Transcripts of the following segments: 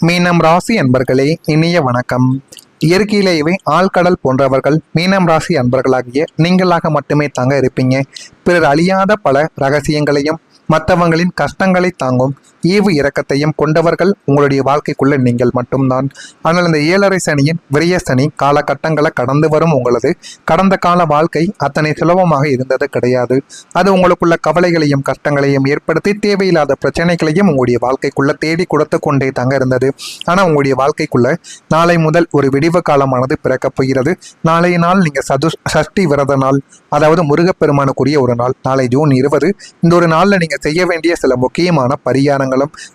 மீனம் ராசி அன்பர்களே, இனிய வணக்கம். இயற்கையிலேயே ஆழ்கடல் போன்றவர்கள் மீனம் ராசி அன்பர்களாகிய நீங்களாக மட்டுமே தாங்க இருப்பீங்க. பிறர் அழியாத பல ரகசியங்களையும் மற்றவங்களின் கஷ்டங்களை தாங்கும் ஈவு இரக்கத்தையும் கொண்டவர்கள் உங்களுடைய வாழ்க்கைக்குள்ள நீங்கள் மட்டும்தான். ஆனால் இந்த 7.5 சனியின் விரய சனி காலகட்டங்களை கடந்து வரும் உங்களது கடந்த கால வாழ்க்கை அத்தனை சுலபமாக இருந்தது கிடையாது. அது உங்களுக்குள்ள கவலைகளையும் கஷ்டங்களையும் ஏற்படுத்தி தேவையில்லாத பிரச்சனைகளையும் உங்களுடைய வாழ்க்கைக்குள்ள தேடி கொடுத்து கொண்டே தாங்க இருந்தது. ஆனால் உங்களுடைய வாழ்க்கைக்குள்ள நாளை முதல் ஒரு விடிவு காலமானது பிறக்கப் போகிறது. நாளைய நாள் நீங்க சஷ்டி விரத நாள், அதாவது முருகப்பெருமானுக்குரிய ஒரு நாள். நாளை ஜூன் 20. இந்த ஒரு நாள்ல நீங்க செய்ய வேண்டிய சில முக்கியமான பரிகாரங்களும்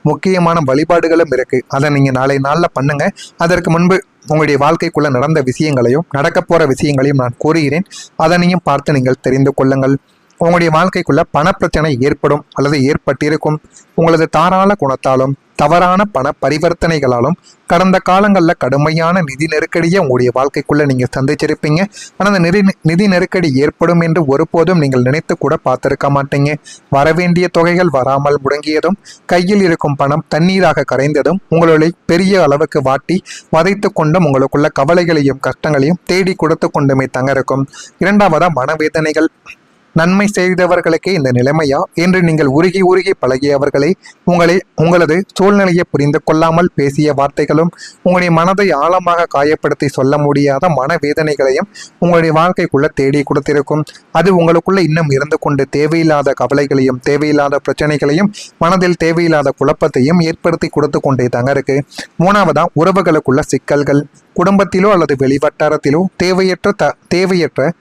முக்கியமான வழிபாடுகளும் இருக்கு. அதை நீங்க நாளை நாள்ல பண்ணுங்க. அதற்கு முன்பு உங்களுடைய வாழ்க்கைக்குள்ள நடந்த விஷயங்களையும் நடக்க போற விஷயங்களையும் நான் கூறுகிறேன். அதனையும் பார்த்து நீங்கள் தெரிந்து கொள்ளுங்கள். உங்களுடைய வாழ்க்கைக்குள்ள பணப்பிரச்சனை ஏற்படும் அல்லது ஏற்பட்டிருக்கும். உங்களது தாராள குணத்தாலும் தவறான பண பரிவர்த்தனைகளாலும் கடந்த காலங்களில் கடுமையான நிதி நெருக்கடியை உங்களுடைய வாழ்க்கைக்குள்ள நீங்க சந்திச்சிருப்பீங்க. ஆனால் அந்த நிதி நெருக்கடி ஏற்படும் என்று ஒருபோதும் நீங்கள் நினைத்து கூட பார்த்திருக்க மாட்டீங்க. வரவேண்டிய தொகைகள் வராமல் முடங்கியதும் கையில் இருக்கும் பணம் தண்ணீராக கரைந்ததும் உங்களுடைய பெரிய அளவுக்கு வாட்டி வதைத்து கொண்டும் உங்களுக்குள்ள கவலைகளையும் கஷ்டங்களையும் தேடி கொடுத்து கொண்டுமே தங்க இருக்கும். இரண்டாவதா மனவேதனைகள். நன்மை செய்தவர்களுக்கே இந்த நிலைமையா என்று நீங்கள் உருகி உருகி பழகியவர்களை உங்களது சூழ்நிலையை புரிந்து கொள்ளாமல் பேசிய வார்த்தைகளும் உங்களுடைய மனதை ஆழமாக காயப்படுத்தி சொல்ல முடியாத மனவேதனைகளையும் உங்களுடைய வாழ்க்கைக்குள்ள தேடி கொடுத்திருக்கும். அது உங்களுக்குள்ள இன்னும் இருந்து கொண்டு தேவையில்லாத கவலைகளையும் தேவையில்லாத பிரச்சனைகளையும் மனதில் தேவையில்லாத குழப்பத்தையும் ஏற்படுத்தி கொடுத்து கொண்டே தாங்க இருக்கு. மூணாவதா உறவுகளுக்குள்ள சிக்கல்கள். குடும்பத்திலோ அல்லது வெளிவட்டாரத்திலோ தேவையற்ற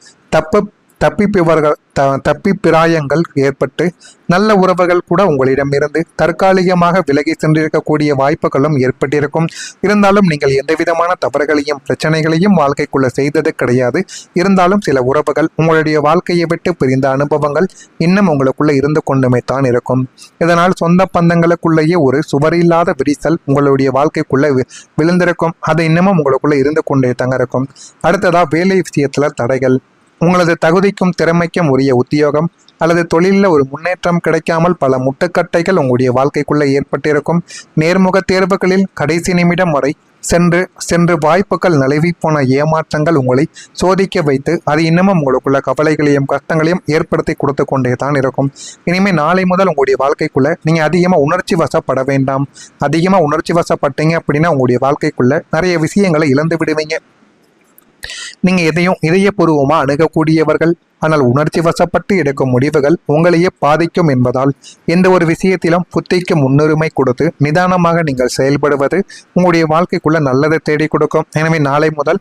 தப்பிப்பிராயங்கள் ஏற்பட்டு நல்ல உறவுகள் கூட உங்களிடமிருந்து தற்காலிகமாக விலகி சென்றிருக்கக்கூடிய வாய்ப்புகளும் ஏற்பட்டிருக்கும். இருந்தாலும் நீங்கள் எந்த விதமான தவறுகளையும் பிரச்சனைகளையும் வாழ்க்கைக்குள்ள செய்தது கிடையாது. இருந்தாலும் சில உறவுகள் உங்களுடைய வாழ்க்கையை விட்டு பிரிந்த அனுபவங்கள் இன்னும் உங்களுக்குள்ள இருந்து கொண்டுமே தான் இருக்கும். இதனால் சொந்த பந்தங்களுக்குள்ளேயே ஒரு சுவரில்லாத விரிசல் உங்களுடைய வாழ்க்கைக்குள்ள விழுந்திருக்கும். அது இன்னமும் உங்களுக்குள்ள இருந்து கொண்டே தாங்க இருக்கும். அடுத்ததா வேலை விஷயத்துல தடைகள். உங்களது தகுதிக்கும் திறமைக்கும் உரிய உத்தியோகம் அல்லது தொழிலில் ஒரு முன்னேற்றம் கிடைக்காமல் பல முட்டுக்கட்டைகள் உங்களுடைய வாழ்க்கைக்குள்ள ஏற்பட்டிருக்கும். நேர்முக தேர்வுகளில் கடைசி நிமிடம் வரை சென்று வாய்ப்புகள் நழுவி போன ஏமாற்றங்கள் உங்களை சோதிக்க வைத்து அது இன்னமும் உங்களுக்குள்ள கவலைகளையும் கஷ்டங்களையும் ஏற்படுத்தி கொடுத்து கொண்டே தான் இருக்கும். இனிமேல் நாளை முதல் உங்களுடைய வாழ்க்கைக்குள்ள நீங்க அதிகமாக உணர்ச்சி வசப்பட வேண்டாம். அதிகமாக உணர்ச்சி வசப்பட்டீங்க அப்படின்னா உங்களுடைய வாழ்க்கைக்குள்ள நிறைய விஷயங்களை இழந்து விடுவீங்க. நீங்க எதையும் இதயபூர்வமா அணுகக்கூடியவர்கள். ஆனால் உணர்ச்சி வசப்பட்டு எடுக்கும் முடிவுகள் உங்களையே பாதிக்கும் என்பதால் எந்த ஒரு விஷயத்திலும் புத்திக்கு முன்னுரிமை கொடுத்து நிதானமாக நீங்கள் செயல்படுவது உங்களுடைய வாழ்க்கைக்குள்ள நல்லதை தேடி கொடுக்கும். எனவே நாளை முதல்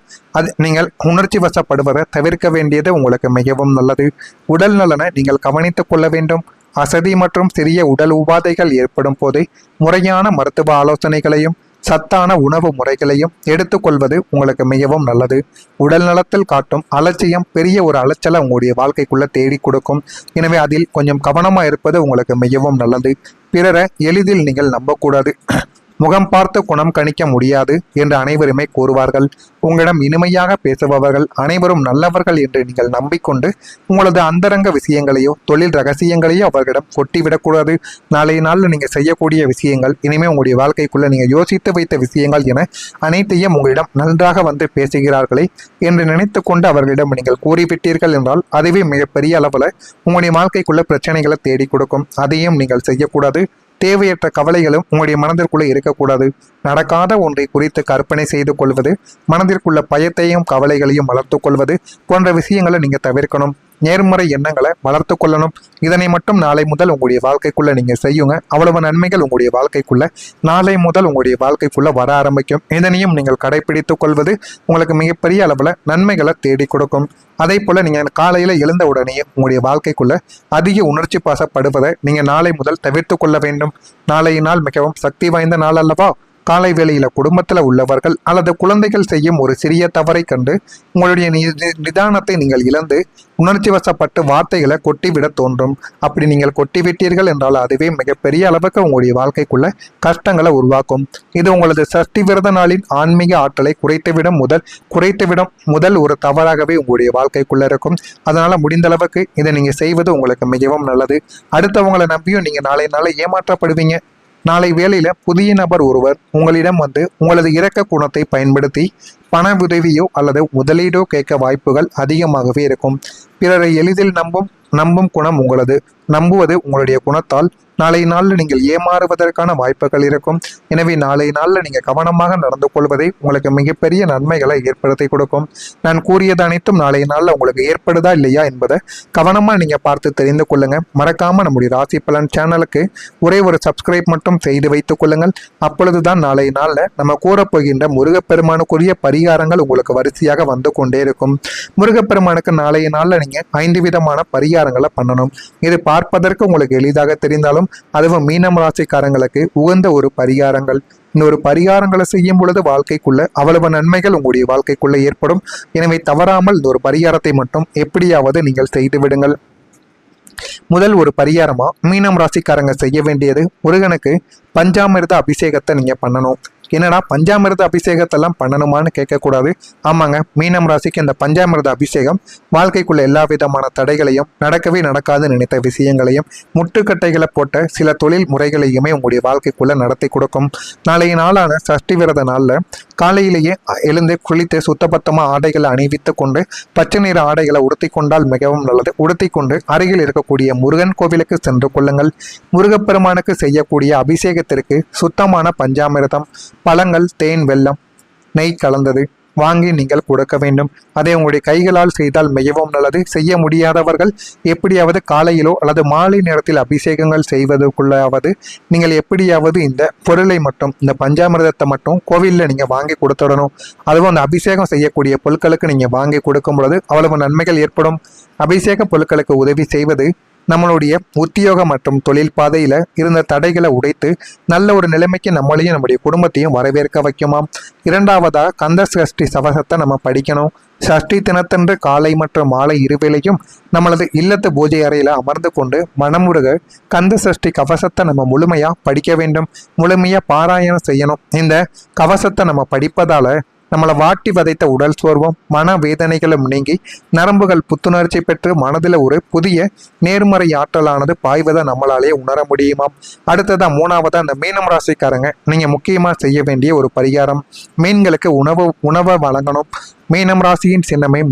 நீங்கள் உணர்ச்சி வசப்படுவதை தவிர்க்க வேண்டியது உங்களுக்கு மிகவும் நல்லது. உடல் நலனை நீங்கள் கவனித்துக் கொள்ள வேண்டும். அசதி மற்றும் சிறிய உடல் உபாதைகள் ஏற்படும் போது முறையான மருத்துவ ஆலோசனைகளையும் சத்தான உணவு முறைகளையும் எடுத்துக்கொள்வது உங்களுக்கு மிகவும் நல்லது. உடல் நலத்தில் காட்டும் அலட்சியம் பெரிய ஒரு அலைச்சலை உங்களுடைய வாழ்க்கைக்குள்ள தேடி கொடுக்கும். எனவே அதில் கொஞ்சம் கவனமா இருப்பது உங்களுக்கு மிகவும் நல்லது. பிறரை எளிதில் நீங்கள் நம்பக்கூடாது. முகம் பார்த்து குணம் கணிக்க முடியாது என்று அனைவருமே கூறுவார்கள். உங்களிடம் இனிமையாக பேசுபவர்கள் அனைவரும் நல்லவர்கள் என்று நீங்கள் நம்பிக்கொண்டு உங்களது அந்தரங்க விஷயங்களையோ தொழில் ரகசியங்களையோ அவர்களிடம் கொட்டிவிடக்கூடாது. நாளைய நாளில் நீங்கள் செய்யக்கூடிய விஷயங்கள் இனிமேல் உங்களுடைய வாழ்க்கைக்குள்ள நீங்கள் யோசித்து வைத்த விஷயங்கள் என அனைத்தையும் உங்களிடம் நன்றாக வந்து பேசுகிறார்களே என்று நினைத்து கொண்டு அவர்களிடம் நீங்கள் கூறிவிட்டீர்கள் என்றால் அதுவே மிகப்பெரிய அளவில் உங்களுடைய வாழ்க்கைக்குள்ள பிரச்சனைகளை தேடி கொடுக்கும். அதையும் நீங்கள் செய்யக்கூடாது. தேவையற்ற கவலைகளும் உங்களுடைய மனதிற்குள்ளே இருக்கக்கூடாது. நடக்காத ஒன்றை குறித்து கற்பனை செய்து கொள்வது, மனதிற்குள்ள பயத்தையும் கவலைகளையும் வளர்த்து கொள்வது போன்ற விஷயங்களை நீங்க தவிர்க்கணும். நேர்மறை எண்ணங்களை வளர்த்து கொள்ளணும். இதனை மட்டும் நாளை முதல் உங்களுடைய வாழ்க்கைக்குள்ள நீங்க செய்யுங்க. அவ்வளவு நன்மைகள் உங்களுடைய வாழ்க்கைக்குள்ள நாளை முதல் உங்களுடைய வாழ்க்கைக்குள்ள வர ஆரம்பிக்கும். இதனையும் நீங்கள் கடைபிடித்துக் கொள்வது உங்களுக்கு மிகப்பெரிய அளவுல நன்மைகளை தேடி கொடுக்கும். அதே போல நீங்க காலையில எழுந்த உடனே உங்களுடைய வாழ்க்கைக்குள்ள அதிக உணர்ச்சி பாசப்படுவதை நீங்க நாளை முதல் தவிர்த்து கொள்ள வேண்டும். நாளைய நாள் மிகவும் சக்தி வாய்ந்த நாள் அல்லவா? காலை வேளையில குடும்பத்துல உள்ளவர்கள் அல்லது குழந்தைகள் செய்யும் ஒரு சிறிய தவறை கண்டு உங்களுடைய நிதானத்தை நீங்கள் இழந்து உணர்ச்சி வசப்பட்டு வார்த்தைகளை கொட்டிவிட தோன்றும். அப்படி நீங்கள் கொட்டிவிட்டீர்கள் என்றால் அதுவே மிகப்பெரிய அளவுக்கு உங்களுடைய வாழ்க்கைக்குள்ள கஷ்டங்களை உருவாக்கும். இது உங்களது சஷ்டி விரத நாளின் ஆன்மீக ஆற்றலை குறைத்துவிடும் முதல் ஒரு தவறாகவே உங்களுடைய வாழ்க்கைக்குள்ள இருக்கும். அதனால முடிந்த அளவுக்கு இதை நீங்க செய்வது உங்களுக்கு மிகவும் நல்லது. அடுத்தவங்களை நம்பியும் நீங்க நாளை ஏமாற்றப்படுவீங்க. நாளை வேளையில புதிய நபர் ஒருவர் உங்களிடம் வந்து உங்களது இரக்க குணத்தை பயன்படுத்தி பண உதவியோ அல்லது முதலீடோ கேட்க வாய்ப்புகள் அதிகமாகவே இருக்கும். பிறரை எளிதில் நம்பும் குணம் உங்களது. நம்புவது உங்களுடைய குணத்தால் நாளை நாளில் நீங்கள் ஏமாறுவதற்கான வாய்ப்புகள் இருக்கும். எனவே நாளை நாளில் நீங்கள் கவனமாக நடந்து கொள்வதை உங்களுக்கு மிகப்பெரிய நன்மைகளை ஏற்படுத்தி கொடுக்கும். நான் கூறியது அனைத்தும் நாளை நாளில் உங்களுக்கு ஏற்படுதா இல்லையா என்பதை கவனமாக நீங்கள் பார்த்து தெரிந்து கொள்ளுங்க. மறக்காமல் நம்முடைய ராசி பலன் சேனலுக்கு ஒரே ஒரு சப்ஸ்கிரைப் மட்டும் செய்து வைத்துக் கொள்ளுங்கள். அப்பொழுதுதான் நாளை நாளில் நம்ம கூறப்போகின்ற முருகப்பெருமானுக்குரிய பரிகாரங்கள் உங்களுக்கு வரிசையாக வந்து கொண்டே இருக்கும். முருகப்பெருமானுக்கு நாளைய நாளில் நீங்கள் 5 விதமான பரிகாரங்களை பண்ணணும். இது பார்ப்பதற்கு உங்களுக்கு எளிதாக தெரிந்தாலும் அதுவும் மீனம் ராசிக்காரங்களுக்கு உகந்த ஒரு பரிகாரங்கள். இந்த ஒரு பரிகாரங்களை செய்யும் பொழுது வாழ்க்கைக்குள்ள அவ்வளவு நன்மைகள் உங்களுடைய வாழ்க்கைக்குள்ள ஏற்படும். எனவே தவறாமல் இந்த ஒரு பரிகாரத்தை மட்டும் எப்படியாவது நீங்கள் செய்து விடுங்கள். முதல் ஒரு பரிகாரமா மீனம் ராசிக்காரங்க செய்ய வேண்டியது, முருகனுக்கு பஞ்சாமிர்த அபிஷேகத்தை நீங்க பண்ணணும். என்னடா பஞ்சாமிர்த அபிஷேகத்தெல்லாம் பண்ணணுமான்னு கேட்கக்கூடாது. ஆமாங்க, மீனம் ராசிக்கு இந்த பஞ்சாமிர்த அபிஷேகம் வாழ்க்கைக்குள்ள எல்லா விதமான தடைகளையும், நடக்கவே நடக்காது நினைத்த விஷயங்களையும், முட்டுக்கட்டைகளை போட்ட சில தொழில் முறைகளையுமே உங்களுடைய வாழ்க்கைக்குள்ள நடத்தி கொடுக்கும். நாளைய நாளான சஷ்டி விரத நாளில் காலையிலேயே எழுந்து குளித்து சுத்தபத்தமாக ஆடைகளை அணிவித்து கொண்டு பச்சை நிற ஆடைகளை உடுத்தி கொண்டால் மிகவும் நல்லது. உடுத்தி கொண்டு அருகில் இருக்கக்கூடிய முருகன் கோவிலுக்கு சென்று கொள்ளுங்கள். முருகப்பெருமானுக்கு செய்யக்கூடிய அபிஷேகத்திற்கு சுத்தமான பஞ்சாமிர்தம், பழங்கள், தேன், வெல்லம், நெய் கலந்தது வாங்கி நீங்கள் கொடுக்க வேண்டும். அதை உங்களுடைய கைகளால் செய்தால் மிகவும் நல்லது. செய்ய முடியாதவர்கள் எப்படியாவது காலையிலோ அல்லது மாலை நேரத்தில் அபிஷேகங்கள் செய்வதற்குள்ளாவது நீங்கள் எப்படியாவது இந்த பொருளை மட்டும், இந்த பஞ்சாமிர்தத்தை மட்டும் கோவிலில் நீங்கள் வாங்கி கொடுத்துடணும். அதுவும் அந்த அபிஷேகம் செய்யக்கூடிய பொருட்களுக்கு நீங்கள் வாங்கி கொடுக்கும் பொழுது அவ்வளவு நன்மைகள் ஏற்படும். அபிஷேக பொருட்களுக்கு உதவி செய்வது நம்மளுடைய உத்தியோக மற்றும் தொழில் பாதையில இருந்த தடைகளை உடைத்து நல்ல ஒரு நிலைமைக்கு நம்மளையும் நம்முடைய குடும்பத்தையும் வரவேற்க வைக்குமாம். இரண்டாவதா கந்த சஷ்டி சவசத்தை நம்ம படிக்கணும். சஷ்டி தினத்தன்று காலை மற்றும் மாலை இருவேளையும் நம்மளது இல்லத்து பூஜை அறையில அமர்ந்து கொண்டு மனமுருக கந்த சஷ்டி கவசத்தை நம்ம முழுமையா படிக்க வேண்டும். முழுமையா பாராயணம் செய்யணும். இந்த கவசத்தை நம்ம படிப்பதால நம்மளை வாட்டி வதைத்த உடல் சோர்வும் மன வேதனைகளும் நீங்கி நரம்புகள் புத்துணர்ச்சி பெற்று மனதில் ஒரு புதிய நேர்மறை ஆற்றலானது பாய்வதை நம்மளாலே உணர முடியுமாம். அடுத்ததா மூணாவதா அந்த மீனம் ராசிக்காரங்க நீங்க முக்கியமா செய்ய வேண்டிய ஒரு பரிகாரம், மீன்களுக்கு உணவை வழங்கணும். மீனம் ராசியின் சின்னமே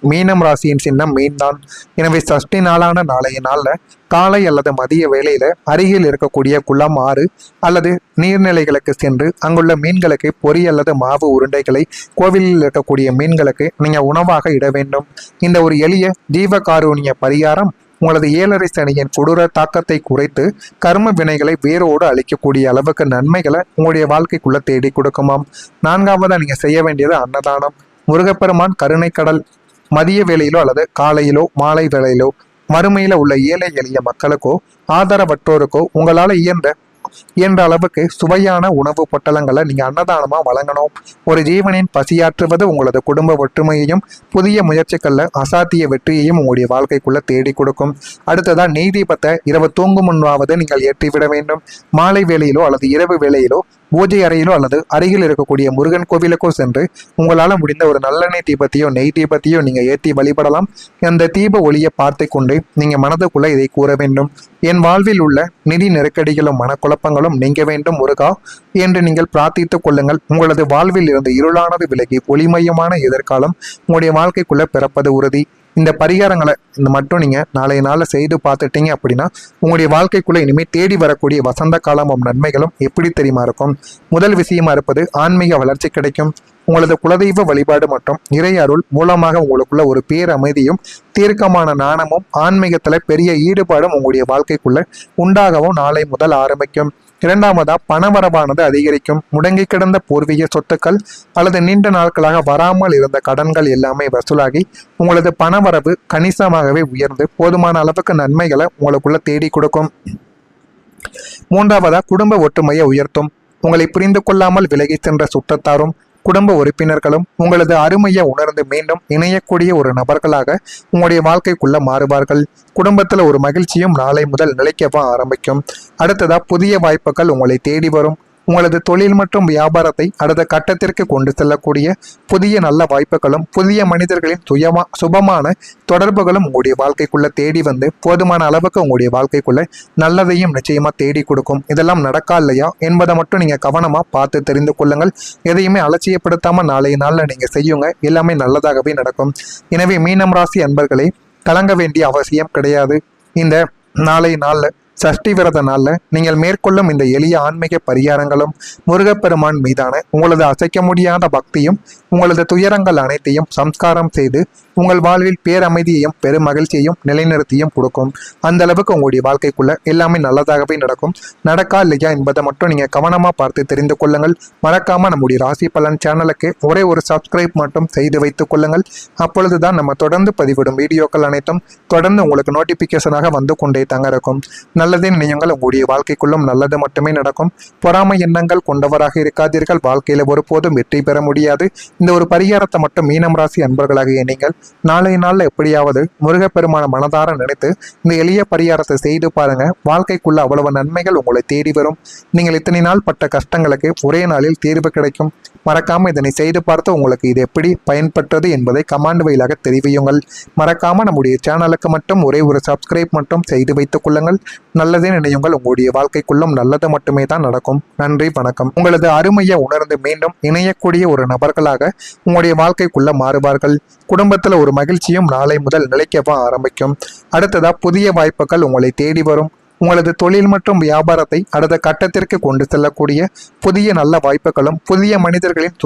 மீனம் ராசியின் சின்னம் மீன் தான். எனவே சஷ்டி நாளான நாளைய நாளில் காலை அல்லது மதிய வேளையில அருகில் இருக்கக்கூடிய குளம், ஆறு அல்லது நீர்நிலைகளுக்கு சென்று அங்குள்ள மீன்களுக்கு பொறி அல்லது மாவு உருண்டைகளை கோவிலில் இருக்கக்கூடிய மீன்களுக்கு நீங்க உணவாக இட வேண்டும். இந்த ஒரு எளிய ஜீவகாருண்ய பரிகாரம் உங்களது 7.5 சனியின் கொடூர தாக்கத்தை குறைத்து கர்ம வினைகளை வேரோடு அளிக்கக்கூடிய அளவுக்கு நன்மைகளை உங்களுடைய வாழ்க்கைக்குள்ள தேடி கொடுக்குமாம். நான்காவதா நீங்க செய்ய வேண்டியது அன்னதானம். முருகப்பெருமான் கருணை கடல். மதிய வேளையிலோ அல்லது காலையிலோ மாலை வேளையிலோ வறுமையில உள்ள ஏழை எளிய மக்களுக்கோ ஆதரவற்றோருக்கோ உங்களால இயன்ற அளவுக்கு சுவையான உணவு பொட்டலங்களை நீங்க அன்னதானமா வழங்கணும். ஒரு ஜீவனின் பசியாற்றுவது உங்களது குடும்ப ஒற்றுமையையும் புதிய முயற்சிகள்ல அசாத்திய வெற்றியையும் உங்களுடைய வாழ்க்கைக்குள்ள தேடி கொடுக்கும். அடுத்ததா நெய் தீபத்தை இரவு தூங்கும் முன்பாவது நீங்கள் ஏற்றிவிட வேண்டும். மாலை வேளையிலோ அல்லது இரவு வேளையிலோ பூஜை அறையிலோ அல்லது அருகில் இருக்கக்கூடிய முருகன் கோவிலுக்கோ சென்று உங்களால் முடிந்த ஒரு நல்லெண்ணெய் தீபத்தையோ நெய் தீபத்தையோ நீங்கள் ஏற்றி வழிபடலாம். அந்த தீப ஒளியை பார்த்து கொண்டு நீங்கள் மனதுக்குள்ள இதை கூற வேண்டும். என் வாழ்வில் உள்ள நிதி நெருக்கடிகளும் மனக்குழப்பங்களும் நீங்க வேண்டும் முருகா என்று நீங்கள் பிரார்த்தித்துக் கொள்ளுங்கள். உங்களது வாழ்வில் இருந்து இருளானது விலகி ஒளிமயமான எதிர்காலம் உங்களுடைய வாழ்க்கைக்குள்ள பிறப்பது உறுதி. இந்த பரிகாரங்களை மட்டும் நீங்க நாளைய நாளில் செய்து பார்த்துட்டீங்க அப்படின்னா உங்களுடைய வாழ்க்கைக்குள்ள இனிமேல் தேடி வரக்கூடிய வசந்த காலமும் நன்மைகளும் எப்படி தெரியுமா இருக்கும். முதல் விஷயமா இருப்பது ஆன்மீக வளர்ச்சி கிடைக்கும். உங்களது குலதெய்வ வழிபாடு மற்றும் இறை அருள் மூலமாக உங்களுக்குள்ள ஒரு பேரமைதியும் தீர்க்கமான நாணமும் ஆன்மீகத்துல பெரிய ஈடுபாடும் உங்களுடைய வாழ்க்கைக்குள்ள உண்டாகவும் நாளை முதல் ஆரம்பிக்கும். இரண்டாவதா பணவரவானது அதிகரிக்கும். முடங்கி கிடந்த பூர்வீக சொத்துக்கள் அல்லது நீண்ட நாட்களாக வராமல் இருந்த கடன்கள் எல்லாமே வசூலாகி உங்களது பணவரவு கணிசமாகவே உயர்ந்து போதுமான அளவுக்கு நன்மைகளை உங்களுக்குள்ள தேடி கொடுக்கும். மூன்றாவதா குடும்ப ஒற்றுமையை உயர்த்தும். உங்களை புரிந்து கொள்ளாமல் விலகி சென்ற சுற்றத்தாரும் குடும்ப உறுப்பினர்களும் உங்களது அருமையை உணர்ந்து மீண்டும் இணையக்கூடிய ஒரு நபர்களாக உங்களுடைய வாழ்க்கைக்குள்ள மாறுவார்கள். குடும்பத்துல ஒரு மகிழ்ச்சியும் நாளை முதல் நிலைக்கவா ஆரம்பிக்கும். அடுத்ததா புதிய வாய்ப்புகள் உங்களை தேடி வரும். உங்களது தொழில் மற்றும் வியாபாரத்தை அடுத்த கட்டத்திற்கு கொண்டு செல்லக்கூடிய புதிய நல்ல வாய்ப்புகளும் புதிய மனிதர்களின் சுபமான தொடர்புகளும் உங்களுடைய வாழ்க்கைக்குள்ள தேடி வந்து போதுமான அளவுக்கு உங்களுடைய வாழ்க்கைக்குள்ள நல்லதையும் நிச்சயமா தேடி கொடுக்கும். இதெல்லாம் நடக்கா இல்லையா என்பதை மட்டும் நீங்க கவனமா பார்த்து தெரிந்து கொள்ளுங்கள். எதையுமே அலட்சியப்படுத்தாம நாளைய நாள்ல நீங்க செய்யுங்க, எல்லாமே நல்லதாகவே நடக்கும். எனவே மீனம் ராசி அன்பர்களே, கலங்க வேண்டிய அவசியம் கிடையாது. இந்த நாளை நாள்ல சஷ்டி விரத நாள்ல நீங்கள் மேற்கொள்ளும் இந்த எளிய ஆன்மீக பரிகாரங்களும் முருகப்பெருமான் மீதான உங்களது அசைக்க முடியாத பக்தியும் உங்களது துயரங்கள் அனைத்தையும் சம்ஸ்காரம் செய்து உங்கள் வாழ்வில் பேரமைதியையும் பெருமகிழ்ச்சியையும் நிலைநிறுத்தியும் கொடுக்கும். அந்த அளவுக்கு உங்களுடைய வாழ்க்கைக்குள்ள எல்லாமே நல்லதாகவே நடக்கும். நடக்கா இல்லையா என்பதை மட்டும் நீங்க கவனமா பார்த்து தெரிந்து கொள்ளுங்கள். மறக்காம நம்முடைய ராசி பலன் சேனலுக்கு ஒரே ஒரு சப்ஸ்கிரைப் மட்டும் செய்து வைத்துக் கொள்ளுங்கள். அப்பொழுதுதான் நம்ம தொடர்ந்து பதிவிடும் வீடியோக்கள் அனைத்தும் தொடர்ந்து உங்களுக்கு நோட்டிபிகேஷனாக வந்து கொண்டே தாங்க இருக்கும். நல்லதே நினையுங்கள், உங்களுடைய வாழ்க்கைக்குள்ளும் நல்லது மட்டுமே நடக்கும். பொறாமை எண்ணங்கள் கொண்டவராக இருக்காதீர்கள். வாழ்க்கையில ஒருபோதும் வெற்றி பெற முடியாது. இந்த ஒரு பரிகாரத்தை மட்டும் மீனம் ராசி அன்பர்களாகிய நீங்கள் நாளை நாள்ல எப்படியாவது முருகப்பெருமான மனதார நினைத்து இந்த எளிய பரிகாரத்தை செய்து பாருங்க. வாழ்க்கைக்குள்ள அவ்வளவு நன்மைகள் உங்களை தேடி வரும். நீங்கள் இத்தனை நாள் பட்ட கஷ்டங்களுக்கு ஒரே நாளில் தீர்வு கிடைக்கும். மறக்காம இதனை செய்து பார்த்து உங்களுக்கு இது எப்படி பயன்பட்டது என்பதை கமெண்ட் வழியாக தெரிவியுங்கள். மறக்காம நம்முடைய சேனலுக்கு மட்டும் ஒரே ஒரு சப்ஸ்கிரைப் மட்டும் செய்து வைத்துக் கொள்ளுங்கள். நல்லதே நினையுங்கள், உங்களுடைய வாழ்க்கைக்குள்ளும் நல்லது மட்டுமே தான் நடக்கும். நன்றி, வணக்கம். உங்களது அருமையை உணர்ந்து மீண்டும் இணையக்கூடிய ஒரு நபர்களாக உங்களுடைய வாழ்க்கைக்குள்ள மாறுவார்கள். குடும்பத்துல ஒரு மகிழ்ச்சியும் நாளை முதல் நிலைக்கவா ஆரம்பிக்கும். அடுத்ததா புதிய வாய்ப்புகள் உங்களை தேடி வரும். உங்களது தொழில் மற்றும் வியாபாரத்தை அடுத்த கட்டத்திற்கு கொண்டு செல்லக்கூடிய புதிய நல்ல வாய்ப்புகளும் புதிய மனிதர்களின்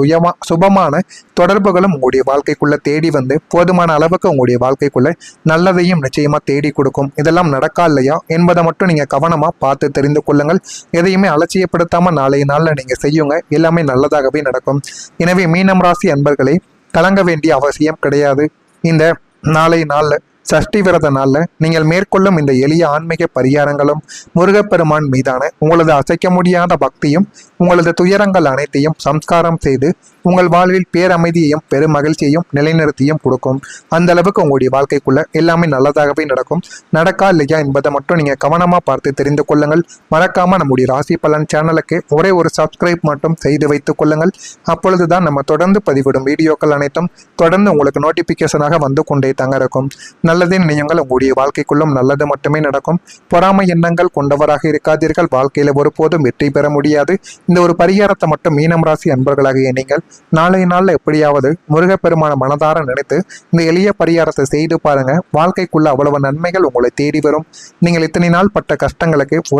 சுபமான தொடர்புகளும் உங்களுடைய வாழ்க்கைக்குள்ள தேடி வந்து போதுமான அளவுக்கு உங்களுடைய வாழ்க்கைக்குள்ள நல்லதையும் நிச்சயமா தேடி கொடுக்கும். இதெல்லாம் நடக்கா இல்லையா என்பதை மட்டும் நீங்க கவனமா பார்த்து தெரிந்து கொள்ளுங்கள். எதையுமே அலட்சியப்படுத்தாம நாளைய நாள்ல நீங்க செய்யுங்க, எல்லாமே நல்லதாகவே நடக்கும். எனவே மீனம் ராசி அன்பர்களே, கலங்க வேண்டிய அவசியம் கிடையாது. இந்த நாளை நாள்ல சஷ்டி விரத நாள்ல நீங்கள் மேற்கொள்ளும் இந்த எளிய ஆன்மீக பரிகாரங்களும் முருகப்பெருமான் மீதான உங்களது அசைக்க முடியாத பக்தியும் உங்களது துயரங்கள் அனைத்தையும் சம்ஸ்காரம் செய்து உங்கள் வாழ்வில் பேரமைதியையும் பெருமகிழ்ச்சியையும் நிலைநிறுத்தியும் கொடுக்கும். அந்த அளவுக்கு உங்களுடைய வாழ்க்கைக்குள்ள எல்லாமே நல்லதாகவே நடக்கும். நடக்கா இல்லையா என்பதை மட்டும் நீங்க கவனமா பார்த்து தெரிந்து கொள்ளுங்கள். மறக்காம நம்முடைய ராசி பலன் சேனலுக்கு ஒரே ஒரு சப்ஸ்கிரைப் மட்டும் செய்து வைத்துக் கொள்ளுங்கள். அப்பொழுதுதான் நம்ம தொடர்ந்து பதிவிடும் வீடியோக்கள் அனைத்தும் தொடர்ந்து உங்களுக்கு நோட்டிபிகேஷனாக வந்து கொண்டே தாங்க இருக்கும். நல்லதே நினையுங்கள், உங்களுடைய வாழ்க்கைக்குள்ளும் நல்லது மட்டுமே நடக்கும். பொறாமை எண்ணங்கள் கொண்டவராக இருக்காதீர்கள். வாழ்க்கையில ஒருபோதும் வெற்றி பெற முடியாது. இந்த ஒரு பரிகாரத்தை மட்டும் மீனம் ராசி அன்பர்களாகிய நீங்கள் நாளைய நாள்ல எப்படியாவது முருகப்பெருமான மனதார நினைத்து இந்த எளிய பரிகாரத்தை செய்து பாருங்க. வாழ்க்கைக்குள்ள அவ்வளவு நன்மைகள் உங்களை தேடி வரும். நீங்கள் இத்தனை நாள் பட்ட கஷ்டங்களுக்கு